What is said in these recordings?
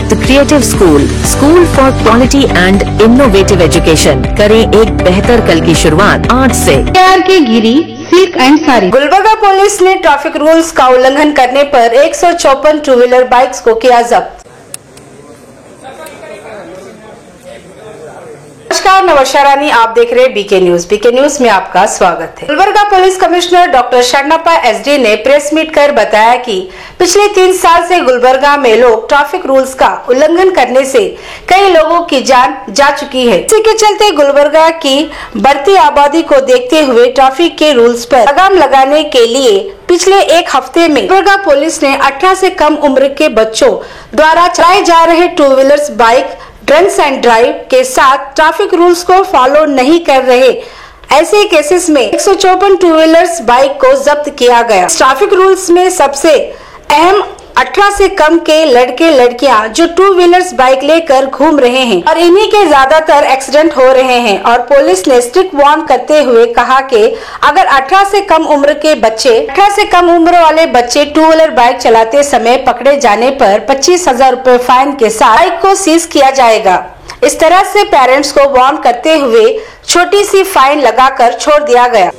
The creative school for quality and innovative education. करें एक बेहतर कल की शुरुआत आज से। K Giri silk and sari. Gulbarga police ने ट्रैफिक रूल्स का उल्लंघन करने पर 154 टू व्हीलर बाइक्स को किया जब्त। नमस्कार, नवशा रानी, आप देख रहे हैं बीके न्यूज। बीके न्यूज में आपका स्वागत है। Gulbarga police commissioner doctor Sharanappa SD ने प्रेस मीट कर बताया कि पिछले 3 साल से गुलबर्गा में लोग ट्रैफिक रूल्स का उल्लंघन करने से कई लोगों की जान जा चुकी है। इसी के चलते गुलबर्गा की बढ़ती आबादी को देखते हुए ट्रैफिक के रूल्स पर लगाम लगाने के लिए पिछले एक हफ्ते में गुलबर्गा पुलिस ने 18 से कम उम्र के बच्चों द्वारा चलाए जा रहे two wheelers bike drunks and drive के साथ ट्रैफिक रूल्स को फॉलो नहीं कर रहे ऐसे केसेस में 154 टू व्हीलर्स बाइक को जब्त किया गया। ट्रैफिक रूल्स में सबसे अहम 18 से कम के लड़के लड़कियां जो टू व्हीलर्स बाइक लेकर घूम रहे हैं और इन्हीं के ज्यादातर एक्सीडेंट हो रहे हैं। और पुलिस ने स्ट्रिक्ट वार्न करते हुए कहा कि अगर 18 से कम उम्र वाले बच्चे टू व्हीलर बाइक चलाते समय पकड़े जाने पर 25,000 रुपए फाइन के साथ बाइक को सीज किया जाएगा। इस तरह से पेरेंट्स को वार्न करते हुए छोटी सी फाइन लगाकर छोड़ दिया गया।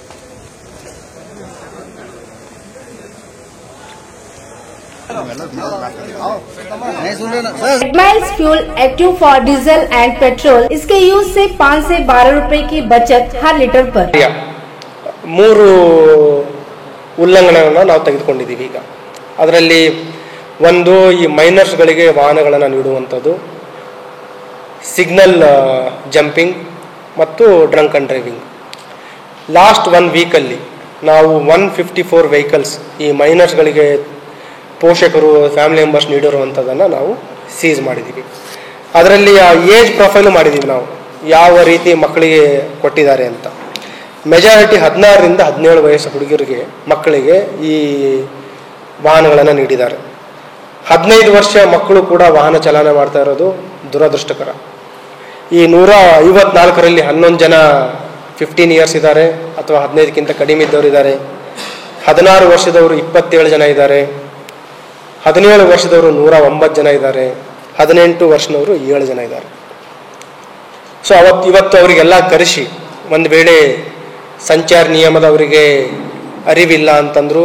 Miles fuel active for diesel and petrol, इसके यूज से 5 से 12 रुपए की बचत हर लीटर पर। 3 ಉಲ್ಲಂಘನೆಗಳನ್ನು ನಾವು ತೆಗೆದುಕೊಂಡಿದ್ದೀವಿ। ಈಗ ಅದರಲ್ಲಿ ಒಂದು ಈ ಮೈನರ್ಸ್ಗಳಿಗೆ ವಾಹನಗಳನ್ನು ನೀಡುವಂಥದ್ದು, ಸಿಗ್ನಲ್ ಜಂಪಿಂಗ್ ಮತ್ತು ಡ್ರಂಕ್ ಅಂಡ್ ಡ್ರೈವಿಂಗ್. ಲಾಸ್ಟ್ 1 ವೀಕಲ್ಲಿ ನಾವು 154 ವೆಹಿಕಲ್ಸ್ ಈ ಮೈನರ್ಸ್ಗಳಿಗೆ ಪೋಷಕರು ಫ್ಯಾಮಿಲಿ ಮೆಂಬರ್ಸ್ ನೀಡಿರುವಂಥದ್ದನ್ನು ನಾವು ಸೀಸ್ ಮಾಡಿದ್ದೀವಿ. ಅದರಲ್ಲಿ ಆ ಏಜ್ ಪ್ರೊಫೈಲು ಮಾಡಿದ್ದೀವಿ ನಾವು, ಯಾವ ರೀತಿ ಮಕ್ಕಳಿಗೆ ಕೊಟ್ಟಿದ್ದಾರೆ ಅಂತ. ಮೆಜಾರಿಟಿ 16ರಿಂದ 17 ವಯಸ್ಸು ಹುಡುಗರಿಗೆ ಮಕ್ಕಳಿಗೆ ಈ ವಾಹನಗಳನ್ನು ನೀಡಿದ್ದಾರೆ. 15 ವರ್ಷ ಮಕ್ಕಳು ಕೂಡ ವಾಹನ ಚಾಲನೆ ಮಾಡ್ತಾ ಇರೋದು ದುರದೃಷ್ಟಕರ. ಈ 154ರಲ್ಲಿ 11 ಜನ 15 ಇಯರ್ಸ್ ಇದ್ದಾರೆ ಅಥವಾ 15ಕ್ಕಿಂತ ಕಡಿಮೆ ಇದ್ದವರು ಇದ್ದಾರೆ. 16 ವರ್ಷದವರು 27 ಜನ ಇದ್ದಾರೆ. 17 ವರ್ಷದವರು 109 ಜನ ಇದ್ದಾರೆ. 18 ವರ್ಷದವರು 7 ಜನ ಇದ್ದಾರೆ. ಸೊ ಇವತ್ತು ಅವರಿಗೆಲ್ಲ ಕರೆಸಿ, ಒಂದು ವೇಳೆ ಸಂಚಾರ ನಿಯಮದ ಅವರಿಗೆ ಅರಿವಿಲ್ಲ ಅಂತಂದ್ರು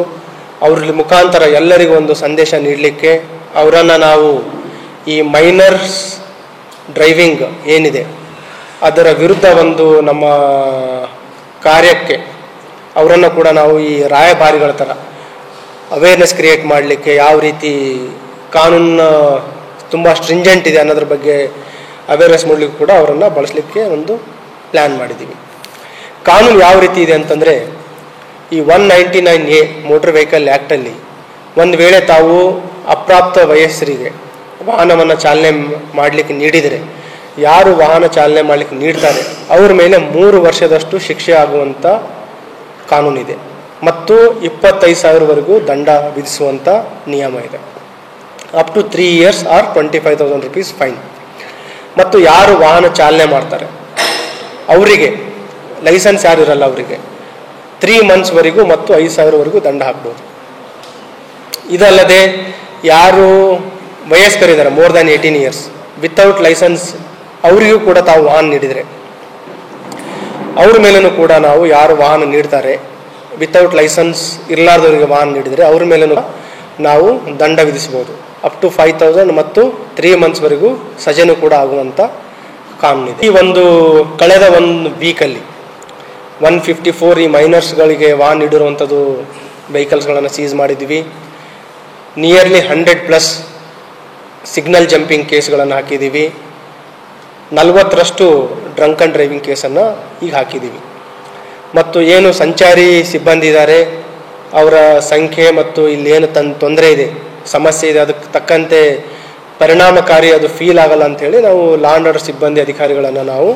ಅವ್ರ ಮುಖಾಂತರ ಎಲ್ಲರಿಗೂ ಒಂದು ಸಂದೇಶ ನೀಡಲಿಕ್ಕೆ ಅವರನ್ನು ನಾವು ಈ ಮೈನರ್ಸ್ ಡ್ರೈವಿಂಗ್ ಏನಿದೆ ಅದರ ವಿರುದ್ಧ ಒಂದು ನಮ್ಮ ಕಾರ್ಯಕ್ಕೆ ಅವರನ್ನು ಕೂಡ ನಾವು ಈ ರಾಯಭಾರಿಗಳ ಥರ ಅವೇರ್ನೆಸ್ ಕ್ರಿಯೇಟ್ ಮಾಡಲಿಕ್ಕೆ, ಯಾವ ರೀತಿ ಕಾನೂನು ತುಂಬ ಸ್ಟ್ರಿಂಜೆಂಟ್ ಇದೆ ಅನ್ನೋದ್ರ ಬಗ್ಗೆ ಅವೇರ್ನೆಸ್ ಮಾಡಲಿಕ್ಕೆ ಕೂಡ ಅವರನ್ನು ಬಳಸಲಿಕ್ಕೆ ಒಂದು ಪ್ಲ್ಯಾನ್ ಮಾಡಿದ್ದೀವಿ. ಕಾನೂನು ಯಾವ ರೀತಿ ಇದೆ ಅಂತಂದರೆ, ಈ 199A ಮೋಟರ್ ವೆಹಿಕಲ್ ಆ್ಯಕ್ಟಲ್ಲಿ ಒಂದು ವೇಳೆ ತಾವು ಅಪ್ರಾಪ್ತ ವಯಸ್ಸರಿಗೆ ವಾಹನವನ್ನು ಚಾಲನೆ ಮಾಡಲಿಕ್ಕೆ ನೀಡಿದರೆ, ಯಾರು ವಾಹನ ಚಾಲನೆ ಮಾಡಲಿಕ್ಕೆ ನೀಡ್ತಾರೆ ಅವ್ರ ಮೇಲೆ 3 ವರ್ಷದಷ್ಟು ಶಿಕ್ಷೆ ಆಗುವಂಥ ಕಾನೂನಿದೆ ಮತ್ತು 25,000ವರೆಗೂ ದಂಡ ವಿಧಿಸುವಂಥ ನಿಯಮ ಇದೆ. Up to 3 years or 25,000 rupees fine. ಮತ್ತು ಯಾರು ವಾಹನ ಚಾಲನೆ ಮಾಡ್ತಾರೆ ಅವರಿಗೆ, ಲೈಸೆನ್ಸ್ ಯಾರು ಇರಲ್ಲ ಅವರಿಗೆ 3 monthsವರೆಗೂ ಮತ್ತು 5,000ವರೆಗೂ ದಂಡ ಹಾಕ್ಬೋದು. ಇದಲ್ಲದೆ ಯಾರು ವಯಸ್ಕರಿದ್ದಾರೆ more than 18 years without license ಅವರಿಗೂ ಕೂಡ ತಾವು ವಾಹನ ನೀಡಿದರೆ, ಅವ್ರ ಮೇಲೂ ಕೂಡ ನಾವು ಯಾರು ವಾಹನ ನೀಡ್ತಾರೆ ವಿತೌಟ್ ಲೈಸೆನ್ಸ್ ಇರಲಾರ್ದವರಿಗೆ ವಾಹನ ನೀಡಿದರೆ ಅವ್ರ ಮೇಲೂ ನಾವು ದಂಡ ವಿಧಿಸ್ಬೋದು. ಅಪ್ ಟು 5,000 ಮತ್ತು 3 monthsವರೆಗೂ ಸಜೆನೂ ಕೂಡ ಆಗುವಂಥ ಕಾನೂನಿದೆ. ಈ ಒಂದು ಕಳೆದ 1 ವೀಕಲ್ಲಿ 154 ಈ ಮೈನರ್ಸ್ಗಳಿಗೆ ವಾಹನ ನೀಡಿರುವಂಥದ್ದು ವೆಹಿಕಲ್ಸ್ಗಳನ್ನು ಸೀಸ್ ಮಾಡಿದ್ದೀವಿ. ನಿಯರ್ಲಿ 100+ ಸಿಗ್ನಲ್ ಜಂಪಿಂಗ್ ಕೇಸ್ಗಳನ್ನು ಹಾಕಿದ್ದೀವಿ. 40ರಷ್ಟು ಡ್ರಂಕ್ ಆ್ಯಂಡ್ ಡ್ರೈವಿಂಗ್ ಕೇಸನ್ನು ಈಗ ಹಾಕಿದ್ದೀವಿ. ಮತ್ತು ಏನು ಸಂಚಾರಿ ಸಿಬ್ಬಂದಿ ಇದ್ದಾರೆ ಅವರ ಸಂಖ್ಯೆ ಮತ್ತು ಇಲ್ಲೇನು ತೊಂದರೆ ಇದೆ, ಸಮಸ್ಯೆ ಇದೆ, ಅದಕ್ಕೆ ತಕ್ಕಂತೆ ಪರಿಣಾಮಕಾರಿ ಅದು ಫೀಲ್ ಆಗಲ್ಲ ಅಂಥೇಳಿ ನಾವು ಲಾ ಆ್ಯಂಡ್ ಆರ್ಡರ್ ಸಿಬ್ಬಂದಿ ಅಧಿಕಾರಿಗಳನ್ನು ನಾವು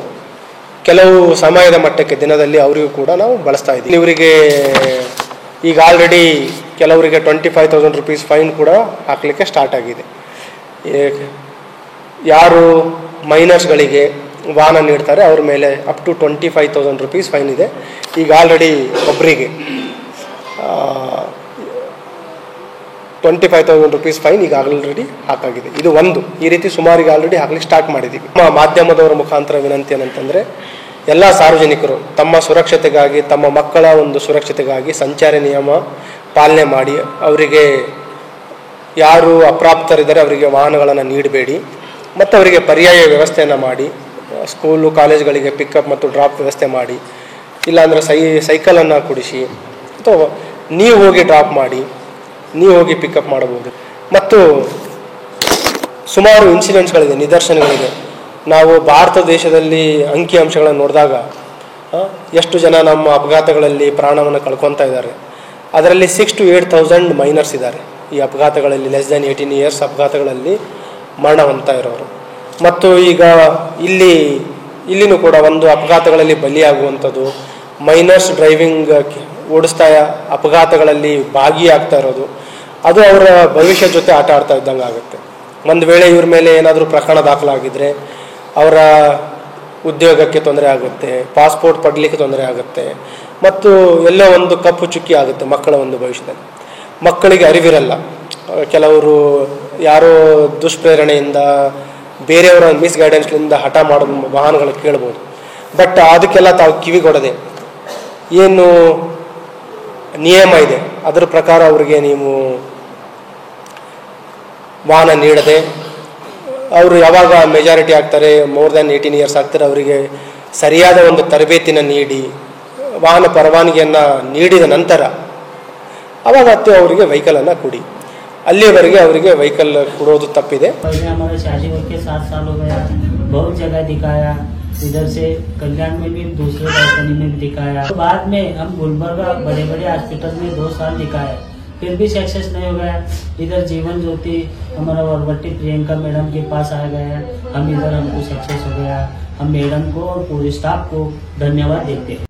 ಕೆಲವು ಸಮಯದ ಮಟ್ಟಕ್ಕೆ ದಿನದಲ್ಲಿ ಅವರಿಗೂ ಕೂಡ ನಾವು ಬಳಸ್ತಾ ಇದ್ದೀವಿ. ಇವರಿಗೆ ಈಗ ಆಲ್ರೆಡಿ ಕೆಲವರಿಗೆ 25,000 rupees ಫೈನ್ ಕೂಡ ಹಾಕಲಿಕ್ಕೆ ಸ್ಟಾರ್ಟ್ ಆಗಿದೆ. ಯಾರು ಮೈನರ್ಸ್ಗಳಿಗೆ ವಾಹನ ನೀಡ್ತಾರೆ ಅವ್ರ ಮೇಲೆ ಅಪ್ ಟು 25,000 rupees ಫೈನ್ ಇದೆ. ಈಗ ಆಲ್ರೆಡಿ ಒಬ್ಬರಿಗೆ 25,000 rupees ಫೈನ್ ಈಗ ಆಲ್ರೆಡಿ ಹಾಕಾಗಿದೆ. ಇದು ಒಂದು. ಈ ರೀತಿ ಸುಮಾರು ಈಗ ಆಲ್ರೆಡಿ ಹಾಕಲಿಕ್ಕೆ ಸ್ಟಾರ್ಟ್ ಮಾಡಿದ್ದೀವಿ. ನಮ್ಮ ಮಾಧ್ಯಮದವರ ಮುಖಾಂತರ ವಿನಂತಿ ಏನಂತಂದರೆ, ಎಲ್ಲ ಸಾರ್ವಜನಿಕರು ತಮ್ಮ ಸುರಕ್ಷತೆಗಾಗಿ, ತಮ್ಮ ಮಕ್ಕಳ ಒಂದು ಸುರಕ್ಷತೆಗಾಗಿ ಸಂಚಾರಿ ನಿಯಮ ಪಾಲನೆ ಮಾಡಿ, ಅವರಿಗೆ ಯಾರು ಅಪ್ರಾಪ್ತರಿದ್ದಾರೆ ಅವರಿಗೆ ವಾಹನಗಳನ್ನು ನೀಡಬೇಡಿ ಮತ್ತು ಅವರಿಗೆ ಪರ್ಯಾಯ ವ್ಯವಸ್ಥೆಯನ್ನು ಮಾಡಿ, ಸ್ಕೂಲು ಕಾಲೇಜ್ಗಳಿಗೆ ಪಿಕಪ್ ಮತ್ತು ಡ್ರಾಪ್ ವ್ಯವಸ್ಥೆ ಮಾಡಿ, ಇಲ್ಲಾಂದರೆ ಸೈಕಲನ್ನು ಕೊಡಿಸಿ ಅಥವಾ ನೀವು ಹೋಗಿ ಡ್ರಾಪ್ ಮಾಡಿ, ನೀವು ಹೋಗಿ ಪಿಕಪ್ ಮಾಡಬಹುದು. ಮತ್ತು ಸುಮಾರು ಇನ್ಸಿಡೆಂಟ್ಸ್ಗಳಿದೆ, ನಿದರ್ಶನಗಳಿದೆ. ನಾವು ಭಾರತ ದೇಶದಲ್ಲಿ ಅಂಕಿಅಂಶಗಳನ್ನು ನೋಡಿದಾಗ ಎಷ್ಟು ಜನ ನಮ್ಮ ಅಪಘಾತಗಳಲ್ಲಿ ಪ್ರಾಣವನ್ನು ಕಳ್ಕೊತಾ ಇದ್ದಾರೆ. ಅದರಲ್ಲಿ 6,000 to 8,000 ಮೈನರ್ಸ್ ಇದ್ದಾರೆ ಈ ಅಪಘಾತಗಳಲ್ಲಿ, ಲೆಸ್ ದ್ಯಾನ್ 18 years ಅಪಘಾತಗಳಲ್ಲಿ ಮರಣ ಹೊಂದ್ತಾ ಇರೋರು. ಮತ್ತು ಈಗ ಇಲ್ಲಿನೂ ಕೂಡ ಒಂದು ಅಪಘಾತಗಳಲ್ಲಿ ಬಲಿಯಾಗುವಂಥದ್ದು, ಮೈನರ್ಸ್ ಡ್ರೈವಿಂಗ್ ಓಡಿಸ್ತಾ ಅಪಘಾತಗಳಲ್ಲಿ ಭಾಗಿಯಾಗ್ತಾ ಇರೋದು, ಅದು ಅವರ ಭವಿಷ್ಯ ಜೊತೆ ಆಟ ಆಡ್ತಾ ಇದ್ದಂಗೆ ಆಗುತ್ತೆ. ಒಂದು ವೇಳೆ ಇವ್ರ ಮೇಲೆ ಏನಾದರೂ ಪ್ರಕರಣ ದಾಖಲಾಗಿದ್ದರೆ ಅವರ ಉದ್ಯೋಗಕ್ಕೆ ತೊಂದರೆ ಆಗುತ್ತೆ, ಪಾಸ್ಪೋರ್ಟ್ ಪಡಲಿಕ್ಕೆ ತೊಂದರೆ ಆಗುತ್ತೆ, ಮತ್ತು ಎಲ್ಲೋ ಒಂದು ಕಪ್ಪು ಚುಕ್ಕಿ ಆಗುತ್ತೆ ಮಕ್ಕಳ ಒಂದು ಭವಿಷ್ಯದಲ್ಲಿ. ಮಕ್ಕಳಿಗೆ ಅರಿವಿರಲ್ಲ, ಕೆಲವರು ಯಾರೋ ದುಷ್ಪ್ರೇರಣೆಯಿಂದ ಬೇರೆಯವರ ಮಿಸ್ಗೈಡೆನ್ಸ್ನಿಂದ ಹಠ ಮಾಡೋದು ವಾಹನಗಳು ಕೇಳ್ಬೋದು. ಬಟ್ ಅದಕ್ಕೆಲ್ಲ ತಾವು ಕಿವಿಗೊಡದೆ ಏನು ನಿಯಮ ಇದೆ ಅದರ ಪ್ರಕಾರ ಅವರಿಗೆ ನೀವು ವಾಹನ ನೀಡದೆ, ಅವರು ಯಾವಾಗ ಮೆಜಾರಿಟಿ ಆಗ್ತಾರೆ, ಮೋರ್ ದ್ಯಾನ್ 18 years ಆಗ್ತಾರೆ, ಅವರಿಗೆ ಸರಿಯಾದ ಒಂದು ತರಬೇತಿನ ನೀಡಿ ವಾಹನ ಪರವಾನಗಿಯನ್ನು ನೀಡಿದ ನಂತರ ಅವಾಗ ಅವರಿಗೆ ವೆಹಿಕಲನ್ನು ಕೊಡಿ. ಅಲ್ಲಿಯವರೆಗೆ ಅವರಿಗೆ ವೆಹಿಕಲ್ ಕೊಡೋದು ತಪ್ಪಿದೆ. शादी होके 7 साल हो गया, बहुत जगह दिखाया, इधर से कल्याण में भी, दूसरे कंपनी में भी दिखाया. तो बाद में हम गुलबर्गा बड़े बड़े हॉस्पिटल में 2 साल दिखाए, फिर भी सक्सेस नहीं हो गया. इधर जीवन ज्योति हमारा वरवट्टी प्रियंका मैडम के पास आ गया, हम इधर हमको सक्सेस हो गया. हम मैडम को और पूरे स्टाफ को धन्यवाद देते हैं.